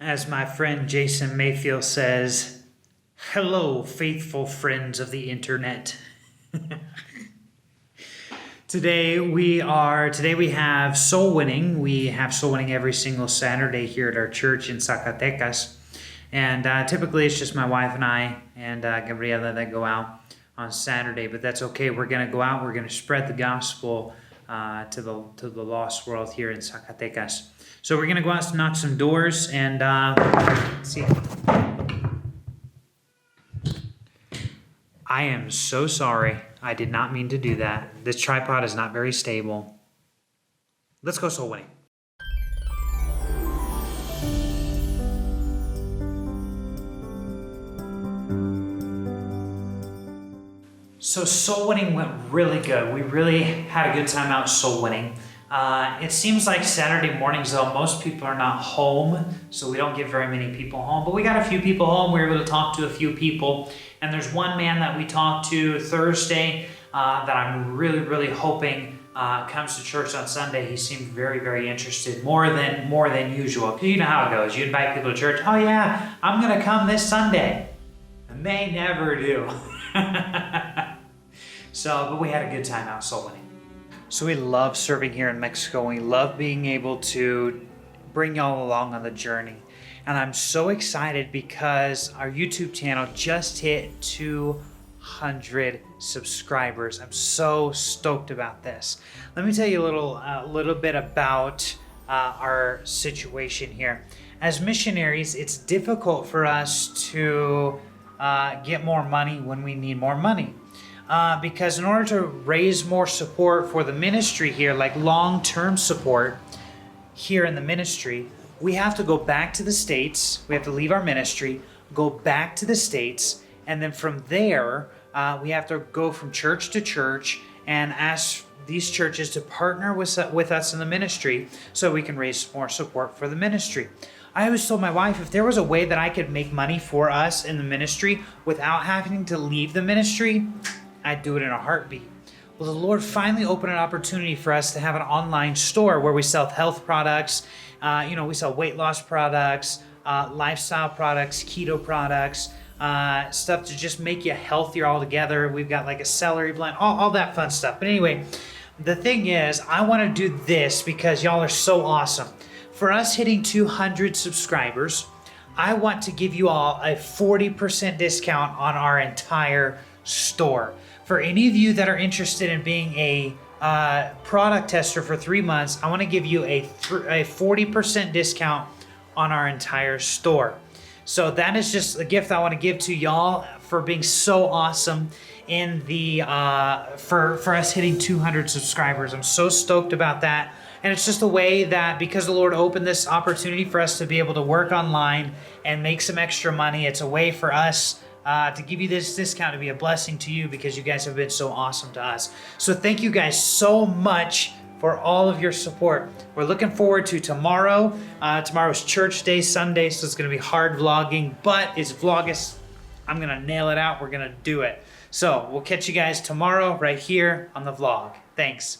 As my friend Jason Mayfield says, hello, faithful friends of the internet. Today we have soul winning. We have soul winning every single Saturday here at our church in Zacatecas. And typically it's just my wife and I and Gabriela that go out on Saturday, but that's okay. We're going to go out. We're going to spread the gospel to the lost world here in Zacatecas. So we're going to go out and knock some doors and let's see. I am so sorry. I did not mean to do that. This tripod is not very stable. Let's go soul winning. So soul winning went really good. We really had a good time out soul winning. It seems like Saturday mornings, though, most people are not home, so we don't get very many people home. But we got a few people home. We were able to talk to a few people. And there's one man that we talked to Thursday that I'm really hoping comes to church on Sunday. He seemed very interested, more than usual. You know how it goes. You invite people to church. Oh yeah, I'm going to come this Sunday. And they never do. But we had a good time out soul winning. So we love serving here in Mexico. We love being able to bring y'all along on the journey. And I'm so excited because our YouTube channel just hit 200 subscribers. I'm so stoked about this. Let me tell you a little bit about our situation here. As missionaries, it's difficult for us to get more money when we need more money. Because in order to raise more support for the ministry here, like long-term support here in the ministry, we have to go back to the States. We have to leave our ministry, go back to the States, and then from there, we have to go from church to church and ask these churches to partner with us in the ministry so we can raise more support for the ministry. I always told my wife, if there was a way that I could make money for us in the ministry without having to leave the ministry, I'd do it in a heartbeat. Well, the Lord finally opened an opportunity for us to have an online store where we sell health products. We sell weight loss products, lifestyle products, keto products, stuff to just make you healthier altogether. We've got like a celery blend, all that fun stuff. But anyway, the thing is, I want to do this because y'all are so awesome. For us hitting 200 subscribers, I want to give you all a 40% discount on our entire store. For any of you that are interested in being a product tester for 3 months, I want to give you a 40% discount on our entire store. So that is just a gift I want to give to y'all for being so awesome in the for us hitting 200 subscribers. I'm so stoked about that. And it's just a way that because the Lord opened this opportunity for us to be able to work online and make some extra money, it's a way for us to give you this discount to be a blessing to you because you guys have been so awesome to us. So thank you guys so much for all of your support. We're looking forward to tomorrow. Tomorrow's church day, Sunday, so it's going to be hard vlogging, but it's Vlogmas. I'm going to nail it out. We're going to do it. So we'll catch you guys tomorrow right here on the vlog. Thanks.